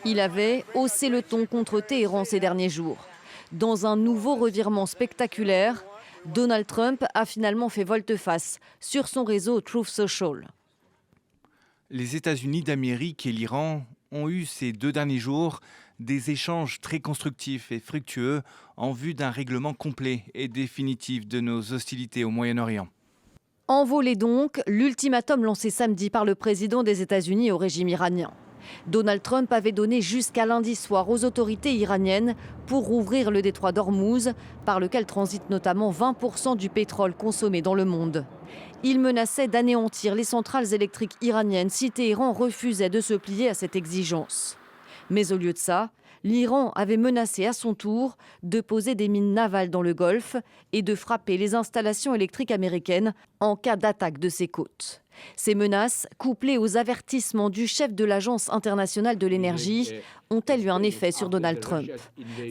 Il avait haussé le ton contre Téhéran ces derniers jours. Dans un nouveau revirement spectaculaire, Donald Trump a finalement fait volte-face sur son réseau Truth Social. Les États-Unis d'Amérique et l'Iran ont eu ces 2 derniers jours des échanges très constructifs et fructueux en vue d'un règlement complet et définitif de nos hostilités au Moyen-Orient. Envolé donc l'ultimatum lancé samedi par le président des États-Unis au régime iranien. Donald Trump avait donné jusqu'à lundi soir aux autorités iraniennes pour rouvrir le détroit d'Ormuz, par lequel transite notamment 20% du pétrole consommé dans le monde. Il menaçait d'anéantir les centrales électriques iraniennes si Téhéran refusait de se plier à cette exigence. Mais au lieu de ça, l'Iran avait menacé à son tour de poser des mines navales dans le Golfe et de frapper les installations électriques américaines en cas d'attaque de ses côtes. Ces menaces, couplées aux avertissements du chef de l'Agence internationale de l'énergie, ont-elles eu un effet sur Donald Trump?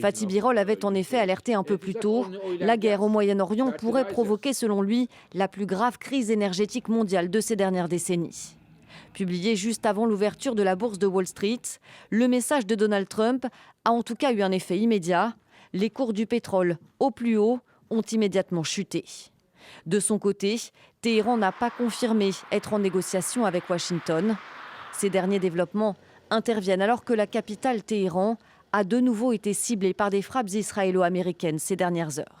Fatih Birol avait en effet alerté un peu plus tôt. La guerre au Moyen-Orient pourrait provoquer, selon lui, la plus grave crise énergétique mondiale de ces dernières décennies. Publié juste avant l'ouverture de la bourse de Wall Street, le message de Donald Trump a en tout cas eu un effet immédiat. Les cours du pétrole au plus haut ont immédiatement chuté. De son côté, Téhéran n'a pas confirmé être en négociation avec Washington. Ces derniers développements interviennent alors que la capitale Téhéran a de nouveau été ciblée par des frappes israélo-américaines ces dernières heures.